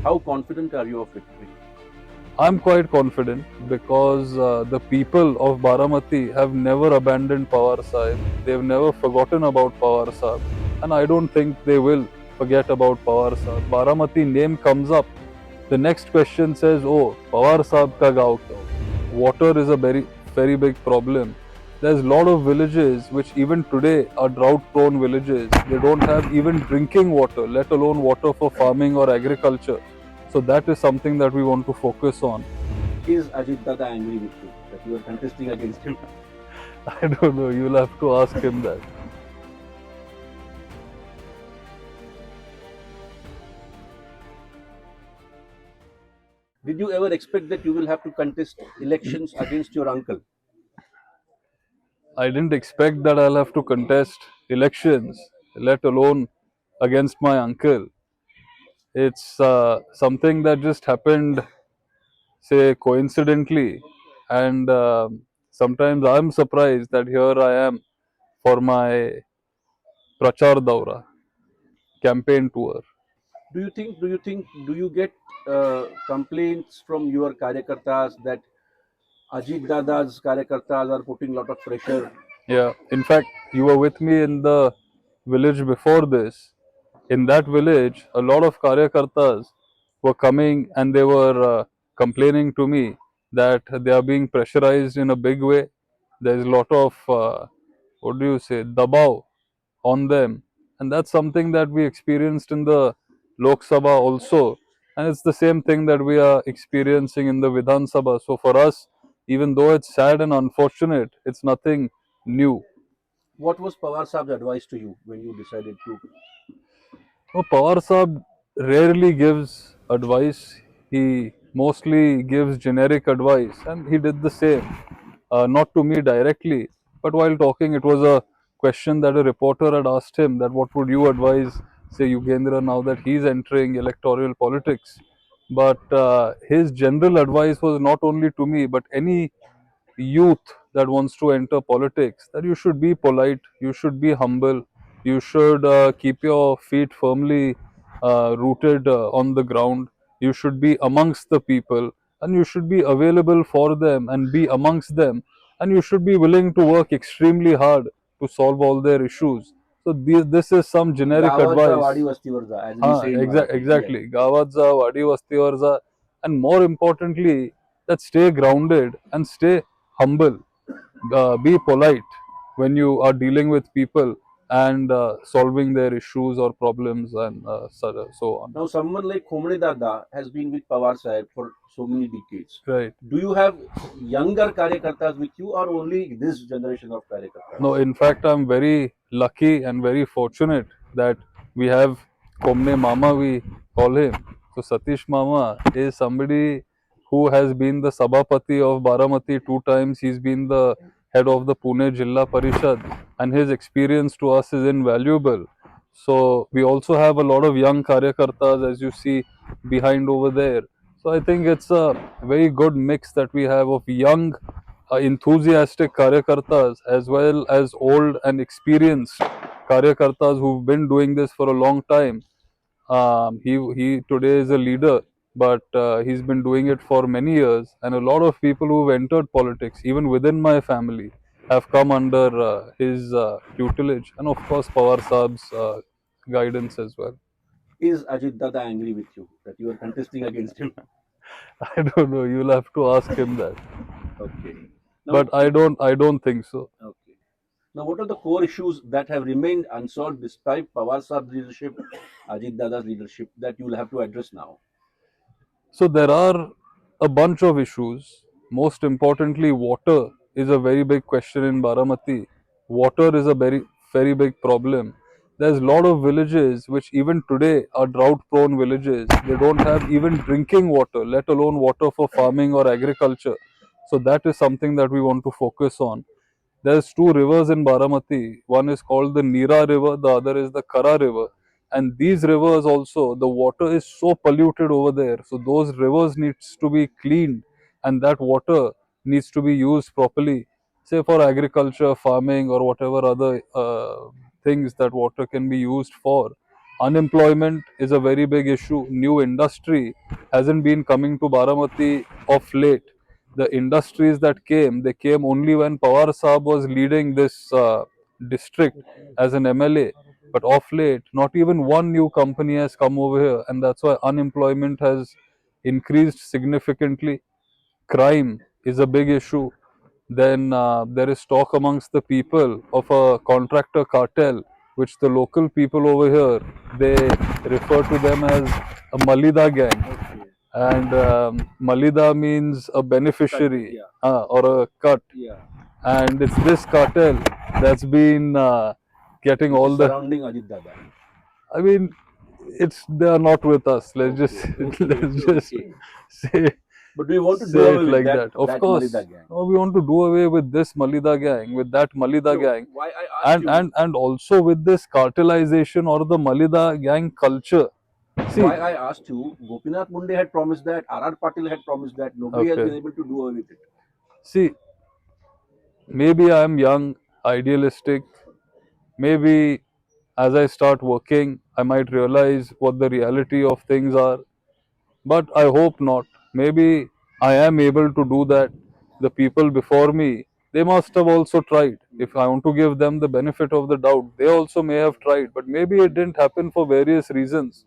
how confident are you of victory? I'm quite confident because the people of Baramati have never abandoned Pawar Sahib. They've never forgotten about Pawar Sahib. And I don't think they will forget about Pawar Sahib. Baramati name comes up. The next question says, oh, Pawar Sahib ka gaon kya hua? Water is a very big problem. There's a lot of villages which even today are drought prone villages. They don't have even drinking water, let alone water for farming or agriculture. So that is something that we want to focus on. Is Ajit Dada angry with you that you are contesting against him? I don't know, you'll have to ask him that. Did you ever expect that you will have to contest elections against your uncle? I didn't expect that I'll have to contest elections, let alone against my uncle. It's something that just happened, say, coincidentally. And sometimes I'm surprised that here I am for my Prachar Daura campaign tour. Do you get complaints from your karyakartas that Ajit Dada's karyakartas are putting a lot of pressure? Yeah, in fact, you were with me in the village before this. In that village, a lot of karyakartas were coming and they were complaining to me that they are being pressurized in a big way. There's a lot of, what do you say, dabaw on them. And that's something that we experienced in the Lok Sabha also. And it's the same thing that we are experiencing in the Vidhan Sabha. So for us, even though it's sad and unfortunate, it's nothing new. What was Pawar Saab's advice to you when you decided to? Oh, Pawar Saab rarely gives advice. He mostly gives generic advice, and he did the same. Not to me directly, but while talking, it was a question that a reporter had asked him that what would you advise, say, Yugendra, now that he's entering electoral politics. But his general advice was not only to me, but any youth that wants to enter politics, that you should be polite, you should be humble, you should keep your feet firmly rooted on the ground, you should be amongst the people, and you should be available for them and be amongst them, and you should be willing to work extremely hard to solve all their issues. So this is some generic Gavat जा advice. वाडी वस्तीवर जा, as we say in Marathi. Yes. Exactly. गावात जा, वाडी वस्तीवर जा, and more importantly, that stay grounded and stay humble. Be polite when you are dealing with people and solving their issues or problems and so on. Now, someone like Khomde Dada has been with Pawar Sahib for so many decades. Right. Do you have younger karyakartas with you, or only this generation of karyakartas? No, in fact, I'm very lucky and very fortunate that we have Komne Mama, we call him. So Satish Mama is somebody who has been the Sabapati of Baramati 2 times. He's been the head of the Pune Jilla Parishad, and his experience to us is invaluable. So we also have a lot of young karyakartas, as you see behind over there. So I think it's a very good mix that we have of young enthusiastic karyakartas as well as old and experienced karyakartas who've been doing this for a long time. He today is a leader, but he's been doing it for many years, and a lot of people who've entered politics, even within my family, have come under his tutelage, and of course Pawar Saab's guidance as well. Is Ajit Dada angry with you that you are contesting against him? I don't know. You'll have to ask him that, Okay. Now, but I don't think so. okay. Now, what are the core issues that have remained unsolved despite Pawar Saab's leadership, Ajit Dada's leadership, that you will have to address now? So there are a bunch of issues. Most importantly, water is a very big question in Baramati. Water is a very big problem. There's a lot of villages which even today are drought prone villages. They don't have even drinking water, let alone water for farming or agriculture. So that is something that we want to focus on. There's two rivers in Baramati. One is called the Nira River, the other is the Kara River. And these rivers also, the water is so polluted over there. So those rivers needs to be cleaned, and that water needs to be used properly, say for agriculture, farming, or whatever other things that water can be used for. Unemployment is a very big issue. New industry hasn't been coming to Baramati of late. The industries that came, they came only when Pawar Saab was leading this district as an MLA. But of late, not even one new company has come over here, and that's why unemployment has increased significantly. Crime is a big issue. Then there is talk amongst the people of a contractor cartel, which the local people over here, they refer to them as a Malida gang. Okay. And Malida means a beneficiary, Yeah. or a cut. Yeah. And it's this cartel that's been getting Which all is the. surrounding Ajit Dada. I mean, it's they are not with us. Let's just Okay. let's just Okay. say But do you want to do say away it with like that. Of that course, Malida gang? no, we want to do away with this Malida gang, with that Malida No. gang, Why I asked you? and also with this cartelization or the Malida gang culture. See, Why I asked you? Gopinath Munde had promised that. R. Patil had promised that. Nobody has okay, been able to do away with it. see, maybe I am young, idealistic. Maybe as I start working, I might realize what the reality of things are. But I hope not. Maybe I am able to do that. The people before me, they must have also tried. If I want to give them the benefit of the doubt, they also may have tried, but maybe it didn't happen for various reasons.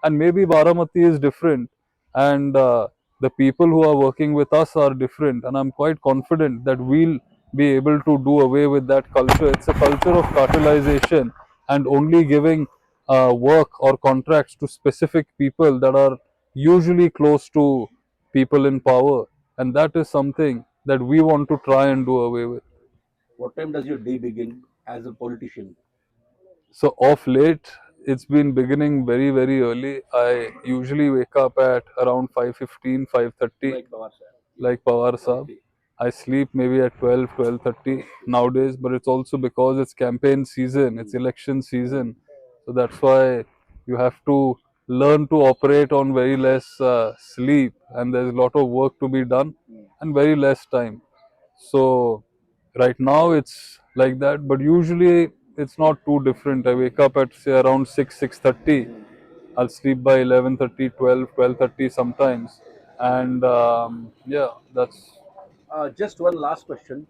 And maybe Baramati is different, and the people who are working with us are different. And I'm quite confident that we'll be able to do away with that culture. It's a culture of cartelization and only giving work or contracts to specific people that are usually close to people in power, and that is something that we want to try and do away with. What time does your day begin as a politician? So of late, it's been beginning very very early. I usually wake up at around 5:15, 5:30, Like Pawar sir. like Pawar Saab. Okay. I sleep maybe at 12, 12:30 nowadays, but it's also because it's campaign season, it's election season. So that's why you have to learn to operate on very less sleep, and there's a lot of work to be done and very less time. So right now it's like that, but usually it's not too different. I wake up at say around 6, 6:30. I'll sleep by 11:30, 12, 12:30 sometimes. And yeah, that's Just one last question.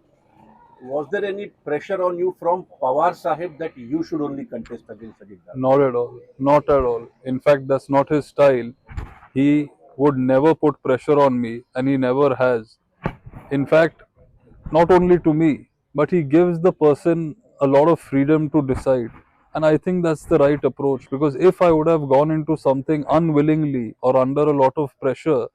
Was there any pressure on you from Pawar Sahib that you should only contest against Ajit Dada? not at all. Not at all. In fact, that's not his style. He would never put pressure on me, and he never has. In fact, not only to me, but he gives the person a lot of freedom to decide. And I think that's the right approach, because if I would have gone into something unwillingly or under a lot of pressure,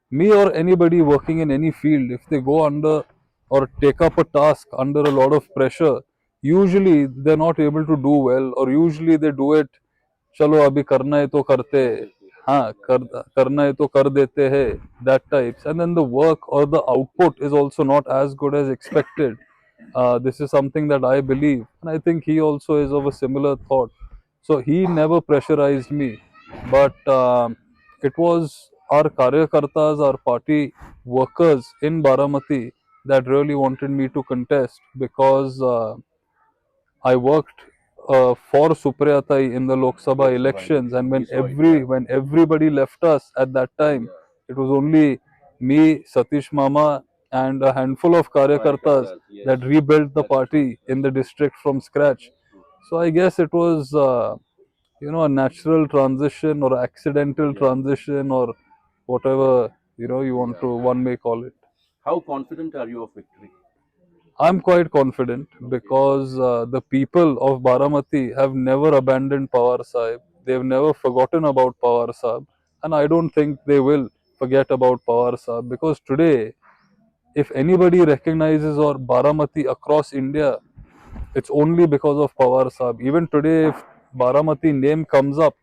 me or anybody working in any field, if they go under or take up a task under a lot of pressure, usually they're not able to do well, or usually they do it, चलो अभी करना है तो करते हैं, हाँ करना है तो कर देते हैं, that types. And then the work or the output is also not as good as expected. This is something that I believe, and I think he also is of a similar thought. So he never pressurized me, but it was our karyakartas, our party workers in Baramati that really wanted me to contest, because I worked for Supriyatai in the Lok Sabha elections, and We saw it. Yeah. when everybody left us at that time, it was only me, Satish Mama, and a handful of karyakartas Yes. that rebuilt the That's true. party in the district from scratch. So I guess it was, a natural transition or accidental transition, or whatever you want to one may call it. How confident are you of victory? I'm quite confident, because the people of Baramati have never abandoned Pawar Sahib. They've never forgotten about Pawar Sahib, and I don't think they will forget about Pawar Sahib, because today, if anybody recognizes or Baramati across India, it's only because of Pawar Sahib. Even today, if Baramati name comes up,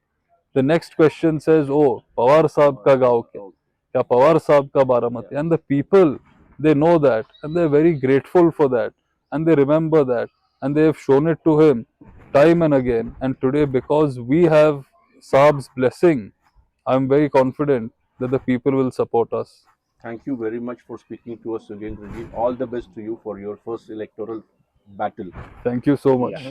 the next question says, "Oh, Pawar Sahib ka gaon kya? Kya Pawar Sahib ka Baramati?" And the people, they know that, and they're very grateful for that, and they remember that, and they have shown it to him time and again. And today, because we have Saab's blessing, I'm very confident that the people will support us. Thank you very much for speaking to us, Yugendra ji. All the best to you for your first electoral battle. Thank you so much.